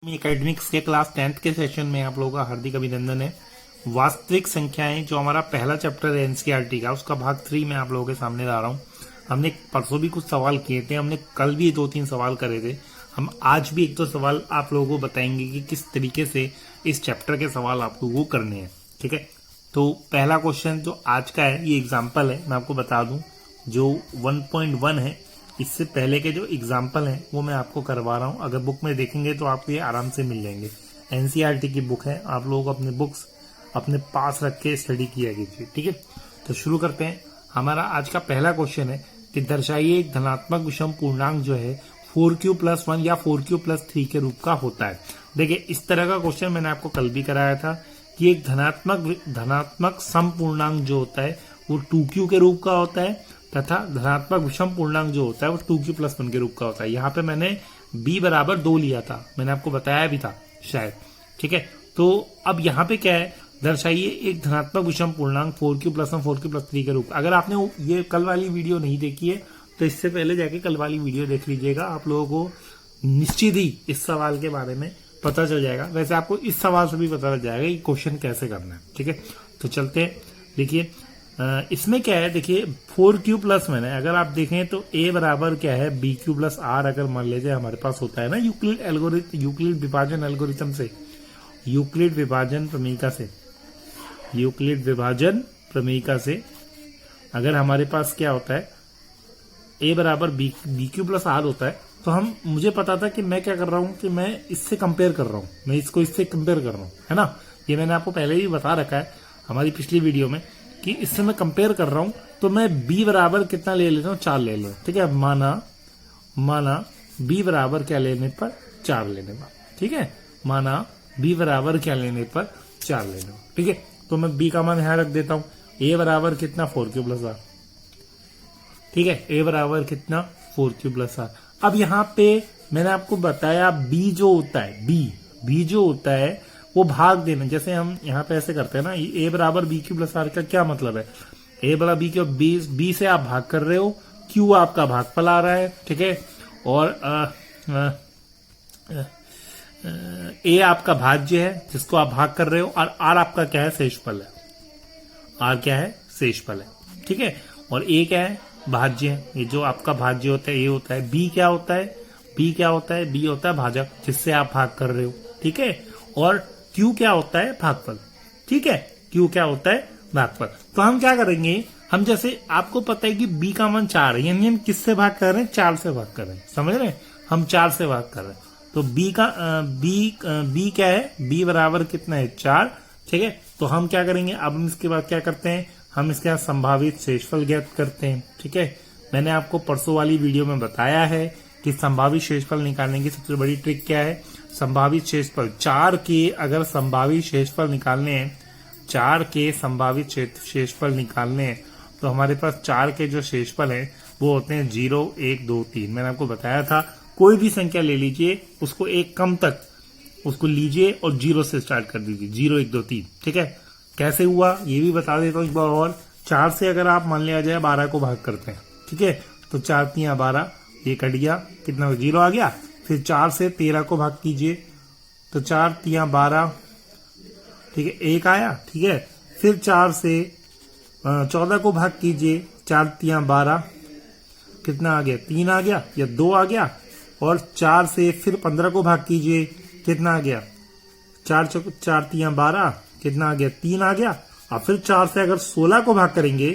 Academics के class 10th के session में आप लोगों का हार्दिक अभिनंदन है। वास्तविक संख्याएं जो हमारा पहला चैप्टर है एनसीईआरटी का, उसका भाग 3 में आप लोगों के सामने ला रहा हूं। हमने परसों भी कुछ सवाल किए थे, हमने कल भी 2-3 सवाल करे थे। हम आज भी 1-2 सवाल आप लोगों को बताएंगे कि किस तरीके से इस चैप्टर के सवाल आप लोगों को करने हैं। ठीक है, तो पहला क्वेश्चन जो आज का है ये एग्जाम्पल है, मैं आपको बता दूं जो 1.1 है। इससे पहले के जो एग्जाम्पल हैं वो मैं आपको करवा रहा हूं। अगर बुक में देखेंगे तो आपको ये आराम से मिल जाएंगे। एनसीईआरटी की बुक है, आप लोग अपने बुक्स अपने पास रख के स्टडी किया कीजिए। ठीक है, तो शुरू करते हैं। हमारा आज का पहला क्वेश्चन है कि दर्शाइए एक धनात्मक विषम पूर्णांक जो है 4q+1 या 4q+3 के रूप का होता है। देखिए, इस तरह का क्वेश्चन मैंने आपको कल भी कराया था कि एक धनात्मक सम पूर्णांक जो होता है वो 2q के रूप का होता है तथा धनात्मक विषम पूर्णांक जो होता है वो 2q+1 के रूप का होता है। यहाँ पे मैंने b बराबर 2 लिया था, मैंने आपको बताया भी था शायद। ठीक है, तो अब यहाँ पे क्या है, दर्शाइए एक धनात्मक विषम पूर्णांक 4q+1 4q+3 के रूप। अगर आपने ये कल वाली वीडियो नहीं देखी है तो इससे पहले जाके कल वाली वीडियो देख लीजिएगा, आप लोगों को निश्चित ही इस सवाल के बारे में पता चल जाएगा। वैसे आपको इस सवाल से भी पता चल जाएगा कि क्वेश्चन कैसे करना है। ठीक है, तो चलते हैं। देखिए इसमें क्या है, देखिए 4q+1 है। अगर आप देखें तो a बराबर क्या है bq+r, अगर मान लीजिए हमारे पास होता है ना यूक्लिड विभाजन एल्गोरिथम से, यूक्लिड विभाजन प्रमेयिका से अगर हमारे पास क्या होता है a बराबर bq+r होता है, तो मुझे पता था कि मैं क्या कर रहा हूं कि मैं इससे कंपेयर कर रहा हूं, मैं इसको इससे कंपेयर कर रहा हूं, है ना। ये मैंने आपको पहले ही बता रखा है हमारी पिछली वीडियो में कि इससे मैं कंपेयर कर रहा हूं। तो मैं b बराबर कितना ले लेता हूं, 4 ले लेता हूं। ठीक है, माना b बराबर क्या लेने पर 4 लेने पर। ठीक है, माना b बराबर क्या लेने पर 4 लेने पर। ठीक है, तो मैं b का मान यहां रख देता हूं। a बराबर कितना 4q+r। ठीक है, a बराबर कितना 4q+r। अब यहाँ पे मैंने आपको बताया b जो होता है b जो होता है वो भाग देना। जैसे हम यहाँ पे ऐसे करते हैं ना, a बराबर bq+r का क्या मतलब है, a बराबर b से आप भाग कर रहे हो, q आपका भागफल आ रहा है। ठीक है, और a आपका भाज्य है जिसको आप भाग कर रहे हो, और r आपका क्या है, शेषफल है। r क्या है, शेषफल है। ठीक है, और a क्या है, भाज्य है। ये जो आपका भाज्य होता है a होता है। b क्या होता है, b होता है भाजक जिससे आप भाग कर रहे हो। ठीक है, और q क्या होता है, भागफल। ठीक है, q क्या होता है, भागफल। तो हम क्या करेंगे, हम जैसे आपको पता है कि b का मान 4 है, यानी हम किससे भाग कर रहे हैं, 4 से भाग कर रहे हैं। समझ रहे हैं, हम 4 से भाग कर रहे हैं। तो b क्या है, b बराबर कितना है, 4। ठीक है, तो हम क्या करेंगे, अब हम इसके बाद क्या करते हैं, हम इसके बाद संभावित शेषफल ज्ञात करते हैं। ठीक है, मैंने आपको परसों वाली वीडियो में बताया है कि संभावित शेषफल निकालने की सबसे बड़ी ट्रिक क्या है। संभावित शेषफल 4 के अगर संभावित शेषफल निकालने हैं, 4 के संभावित शेषफल निकालने हैं, तो हमारे पास 4 के जो शेषफल हैं वो होते हैं 0 1 2 3। मैंने आपको बताया था कोई भी संख्या ले लीजिए, उसको एक कम तक उसको लीजिए और 0 से स्टार्ट कर दीजिए, 0 1 2 3। ठीक है, कैसे हुआ ये भी बता देता हूँ एक बार और। 4 से अगर आप मान लिया जाए 12 को भाग करते हैं, ठीक है, तो 4 3 12, ये कट गया, कितना 0 आ गया। फिर 4 से 13 को भाग कीजिए, तो 4 3 12, ठीक है, 1 आया। ठीक है, फिर 4 से 14 को भाग कीजिए, 4 3 12, कितना आ गया, 3 आ गया या 2 आ गया। और 4 से फिर 15 को भाग कीजिए, कितना आ गया, 4 3 12, कितना आ गया, 3 आ गया। और फिर 4 से अगर 16 को भाग करेंगे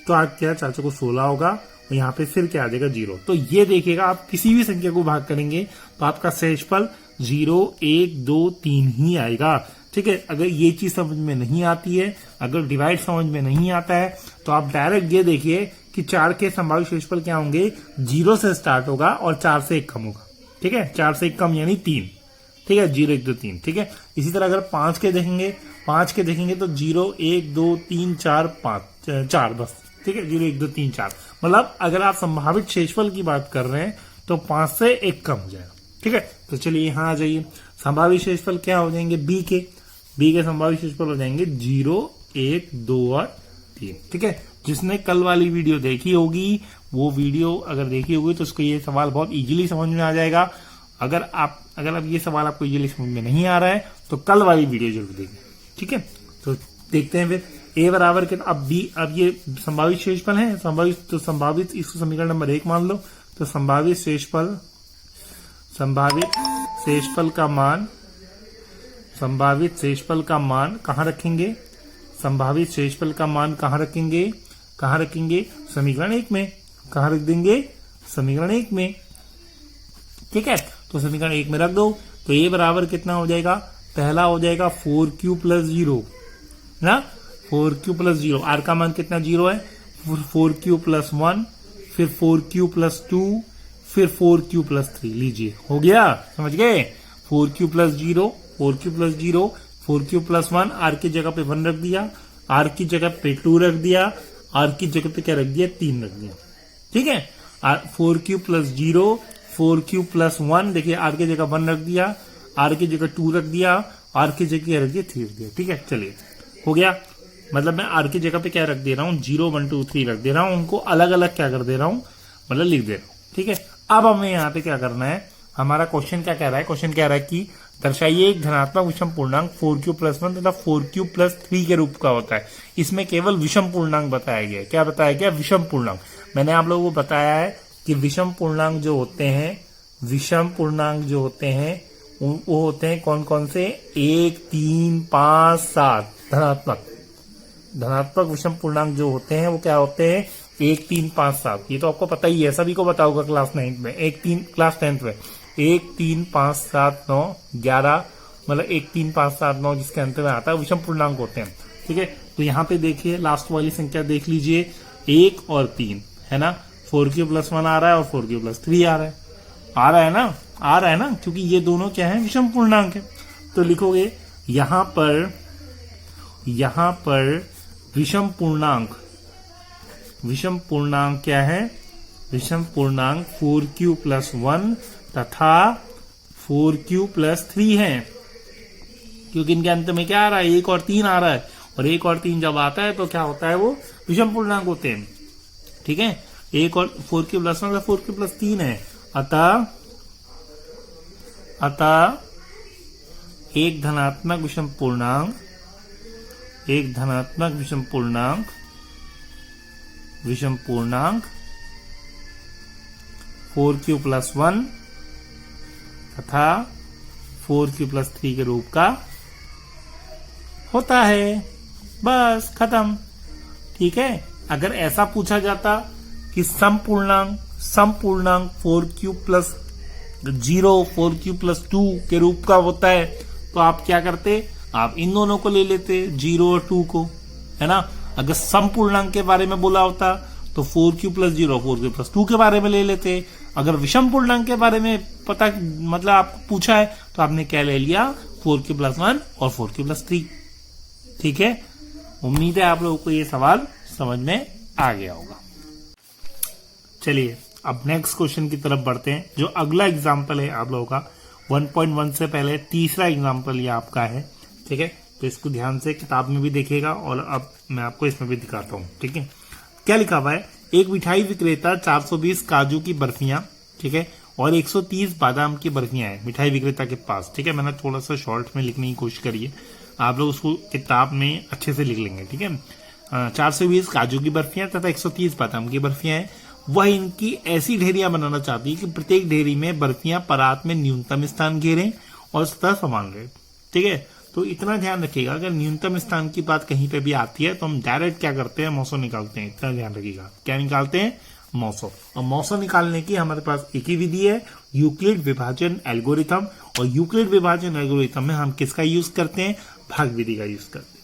तो आज क्या 4 को 16 होगा, और यहाँ पे फिर क्या आ जाएगा, 0। तो ये देखिएगा, आप किसी भी संख्या को भाग करेंगे तो आपका शेषफल 0 1 2 3 ही आएगा। ठीक है, अगर ये चीज समझ में नहीं आती है, अगर डिवाइड समझ में नहीं आता है, तो आप डायरेक्ट ये देखिए कि 4 के संभावित शेषफल क्या होंगे, 0 से स्टार्ट होगा और 4 से 1 कम होगा। ठीक है, 4 से 1 कम यानी 3। ठीक है, 0 1 2 3। ठीक है, इसी तरह अगर 5 के देखेंगे तो 0 1 2 3 4 5 4 बस। ठीक है, 0 1 2 3 4, मतलब अगर आप संभावित शेषफल की बात कर रहे हैं तो 5 से 1 कम हो जाएगा। ठीक है, तो चलिए यहाँ आ जाइए। संभावित शेषफल क्या हो जाएंगे, b के संभावित शेषफल हो जाएंगे 0 1 2 और 3। ठीक है, जिसने कल वाली वीडियो देखी होगी, वो वीडियो अगर देखी होगी तो उसको ये सवाल बहुत इजीली समझ में आ जाएगा। अगर आप अगर अब ये सवाल आपको ये समझ में नहीं आ रहा है तो कल वाली वीडियो जरूर देखें, ठीक है। तो देखते हैं फिर ए बराबर के, अब बी, अब ये संभावित शेषफल है, संभावित इसको समीकरण नंबर 1 मान लो। तो संभावित शेषफल का मान कहाँ रखेंगे? संभावित शेषफल का मान कहाँ रखेंगे? समीकरण 1 में। कहाँ रख देंगे? समीकरण 1 में, ठीक है। तो समीकरण 1 में रख दो। तो ए बराबर कितना हो जाएगा? पहला हो जाएगा 4q + 0 ना, 4q + 0। आर का मान कितना? 0 है। 4q + 1, फिर 4q + 2, फिर 4q + 3। लीजिए, हो गया, समझ गए? 4q + 0, 4q + 0, 4q + 1, आर की जगह पे 1 रख दिया, आर की जगह पे 2 रख दिया, आर की जगह पे क्या रख दिया? 3 रख दिया, ठीक है। 4q + 0, 4q + 1, देखिए आर की जगह 1 रख दिया, आर की जगह 2 रख दिया, आर की जगह रख दिया 3 रख दिया, ठीक है। चलिए, हो गया। मतलब मैं आर की जगह पे क्या रख दे रहा हूँ? 0, 1, 2, 3 रख दे रहा हूँ, उनको अलग अलग क्या कर दे रहा हूँ, मतलब लिख दे रहा हूँ, ठीक है। अब हमें यहाँ पे क्या करना है? हमारा क्वेश्चन क्या कह रहा है? क्वेश्चन कह रहा है कि दर्शाइए एक धनात्मक विषम पूर्णांक 4q + 1 तथा 4q + 3 के रूप का होता है। इसमें केवल विषम पूर्णांक बताया गया है। क्या बताया गया? विषम पूर्णांक। मैंने आप लोगों को बताया है कि विषम पूर्णांक जो होते हैं वो होते हैं कौन कौन से? 1, 3, 5, 7 धनात्मक विषम पूर्णांक जो होते हैं वो क्या होते हैं? 1, 3, 5, 7। ये तो आपको पता ही है, सभी को पता होगा क्लास 9 में, क्लास 10th में। 1, 3, 5, 7, 9, 11, मतलब 1, 3, 5, 7, 9 जिसके अंत में आता है विषम पूर्णांक होते हैं, ठीक है। तो यहाँ पे देखिए लास्ट वाली संख्या देख लीजिए, 1 और 3 है ना, 4q + 1 आ रहा है और 4q + 3 आ रहा है ना, क्योंकि ये दोनों क्या है? विषम पूर्णांक है। तो लिखोगे यहाँ पर विषम पूर्णांक क्या है? विषम पूर्णांक 4q + 1 तथा 4q + 3 है, क्योंकि इनके अंत में क्या आ रहा है? 1 और 3 आ रहा है, और 1 और 3 जब आता है तो क्या होता है? वो विषम पूर्णांक होते हैं, ठीक है। 1 और 4q + 1 4q + 3 है, अतः एक धनात्मक विषम पूर्णांक 4q + 1 तथा 4q + 3 के रूप का होता है। बस खत्म, ठीक है। अगर ऐसा पूछा जाता कि समपूर्णांक 4q + 0, 4q + 2 के रूप का होता है, तो आप क्या करते? आप इन दोनों को ले लेते, 0 और 2 को, है ना। अगर समपूर्णांक के बारे में बोला होता तो 4q + 0, 4q + 2 के बारे में ले लेते। अगर विषम पूर्णांक के बारे में पता, मतलब आपको पूछा है, तो आपने क्या ले लिया? 4q + 1 और 4q + 3, ठीक है। उम्मीद है आप लोगों को ये सवाल समझ में आ गया होगा। चलिए अब नेक्स्ट क्वेश्चन की तरफ बढ़ते हैं। जो अगला एग्जाम्पल है आप लोगों का 1.1 से पहले तीसरा एग्जाम्पल ये आपका है, ठीक है। तो इसको ध्यान से किताब में भी देखिएगा और अब मैं आपको इसमें भी दिखाता हूँ, ठीक है। क्या लिखा हुआ है? एक मिठाई विक्रेता 420 काजू की बर्फियां, ठीक है, और 130 बादाम की बर्फियां हैं मिठाई विक्रेता के पास, ठीक है। मैंने थोड़ा सा शॉर्ट में लिखने की कोशिश करी है, आप लोग उसको किताब में अच्छे से लिख लेंगे, ठीक है। 420 काजू की बर्फियां तथा 130 बादाम की बर्फियां हैं। वह इनकी ऐसी ढेरियां बनाना चाहती है कि प्रत्येक ढेरी में बर्फियां परात में न्यूनतम स्थान घेरें और सतह समान रहे, ठीक है। तो इतना ध्यान रखिएगा, अगर न्यूनतम स्थान की बात कहीं पे भी आती है तो हम डायरेक्ट क्या करते हैं? मौसो निकालते हैं। इतना ध्यान रखिएगा, क्या निकालते हैं? मौसो। और मौसो निकालने की हमारे पास एक ही विधि है, यूक्लिड विभाजन एल्गोरिथम। और यूक्लिड विभाजन एल्गोरिथम में हम किसका यूज करते हैं? भाग विधि का यूज करते हैं,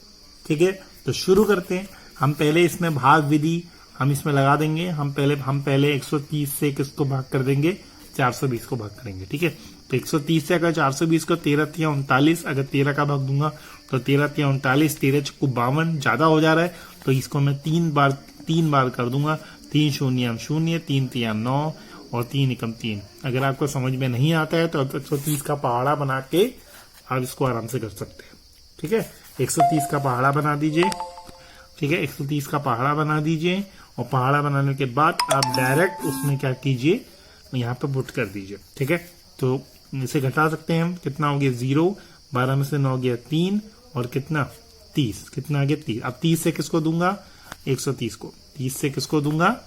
ठीक है। तो शुरू करते हैं। हम पहले इसमें भाग विधि हम इसमें लगा देंगे। हम पहले 130 से किसको भाग कर देंगे? 420 को भाग करेंगे, ठीक है। तो 130 से अगर 420 को 13 तिया 39, अगर 13 का भाग दूंगा तो 13 तिया 39, 13 चक्कू 52, ज्यादा हो जा रहा है तो इसको मैं 3 बार कर दूंगा। 3 शून्य 0, 3 तिया 9 और 3 एकम 3। अगर आपको समझ में नहीं आता है तो 130 का पहाड़ा बना के आप इसको आराम से कर सकते हैं, ठीक है। 130 का पहाड़ा बना दीजिए, ठीक है। 130 का पहाड़ा बना दीजिए और पहाड़ा बनाने के बाद आप डायरेक्ट उसमें क्या कीजिए? यहाँ पे पुट कर दीजिए, ठीक है। तो इसे घटा सकते हैं हम, कितना हो गया 0, 12 में से 9 गया 3 और कितना 30, कितना आ गया 30। अब 30 से किसको दूंगा 130 को, 30 से किसको दूंगा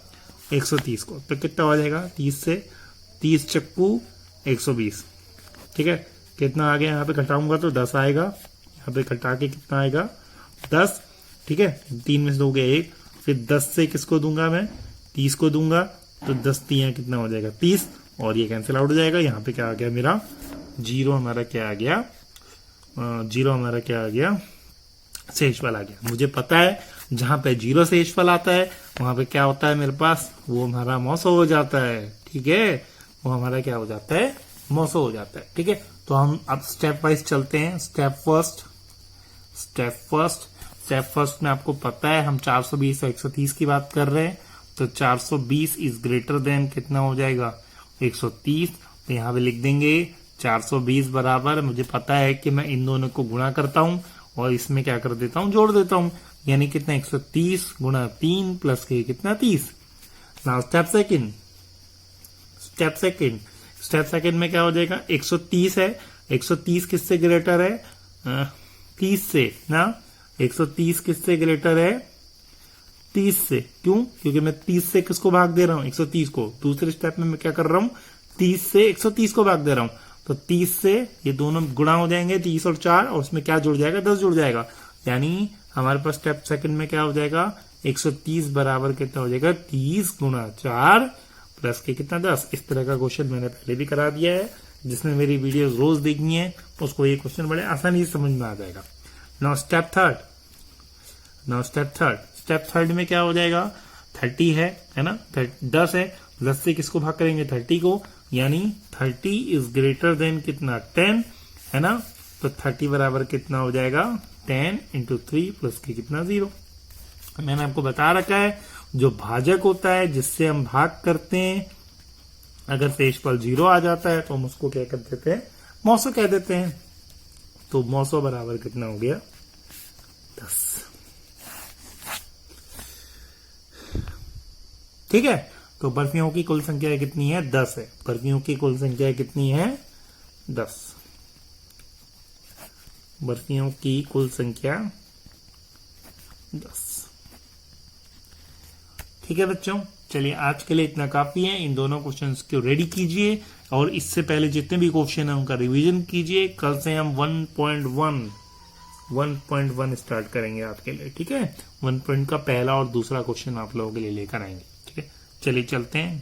130 को, तो कितना हो जाएगा 30 से 30 चक्कू 120, ठीक है। कितना आ गया, यहाँ पे घटाऊंगा तो 10 आएगा, यहाँ पे घटा के कितना आएगा 10, ठीक है। 3 में से 2 गया 1, फिर 10 से किसको दूंगा मैं 30 को दूंगा, तो 10 3 कितना हो जाएगा 30 और ये कैंसिल आउट हो जाएगा। यहाँ पे क्या आ गया मेरा जीरो, हमारा क्या आ गया जीरो, हमारा क्या आ गया शेषफल आ गया। मुझे पता है जहां पे जीरो शेषफल आता है वहां पे क्या होता है मेरे पास, वो हमारा मौसो हो जाता है, ठीक है। वो हमारा क्या हो जाता है, मौसो हो जाता है, ठीक है। तो हम अब स्टेप वाइज चलते हैं। स्टेप फर्स्ट में आपको पता है हम 420 और 130 की बात कर रहे हैं, तो 420 इज ग्रेटर देन कितना हो जाएगा 130, तो यहाँ पे लिख देंगे 420 बराबर, मुझे पता है कि मैं इन दोनों को गुणा करता हूं और इसमें क्या कर देता हूं, जोड़ देता हूं, यानी कितना 130 गुणा 3 प्लस के कितना 30। नाउ स्टेप सेकंड में क्या हो जाएगा 130 है, 130 किससे ग्रेटर है 30 से ना, 130 किससे ग्रेटर है 30 से, क्यों, क्योंकि मैं 30 से किसको भाग दे रहा हूं 130 को। दूसरे स्टेप में मैं क्या कर रहा हूं 30 से 130 को भाग दे रहा हूं, तो 30 से ये दोनों गुणा हो जाएंगे 30 और 4 और उसमें क्या जुड़ जाएगा 10 जुड़ जाएगा, यानी हमारे पास स्टेप सेकंड में क्या हो जाएगा 130 बराबर कितना हो जाएगा 30 गुणा 4 प्लस के कितना 10। इस तरह का क्वेश्चन मैंने पहले भी करा दिया है, जिसने मेरी वीडियो रोज देखनी है उसको ये क्वेश्चन बड़े आसानी से समझ में आ जाएगा। नाउ स्टेप थर्ड में क्या हो जाएगा 30 है ना, 10 है, 10 से किसको भाग करेंगे 30 को, यानी 30 इज ग्रेटर देन कितना 10 है ना, तो 30 बराबर कितना हो जाएगा 10 इंटू 3 प्लस के कितना 0। मैंने आपको बता रखा है जो भाजक होता है जिससे हम भाग करते हैं, अगर शेषफल 0 आ जाता है तो हम उसको क्या कर देते हैं मौसो कह देते हैं, तो मौसो बराबर कितना हो गया 10, ठीक है। तो बर्फियों की कुल संख्या कितनी है 10 है, बर्फियों की कुल संख्या कितनी है 10, बर्फियों की कुल संख्या 10, ठीक है बच्चों। चलिए आज के लिए इतना काफी है, इन दोनों क्वेश्चंस को रेडी कीजिए और इससे पहले जितने भी क्वेश्चन है उनका रिवीजन कीजिए। कल से हम 1.1 स्टार्ट करेंगे आपके लिए, ठीक है। 1 का पहला और दूसरा क्वेश्चन आप लोगों के लिए लेकर आएंगे, ठीक है। चलिए चलते हैं।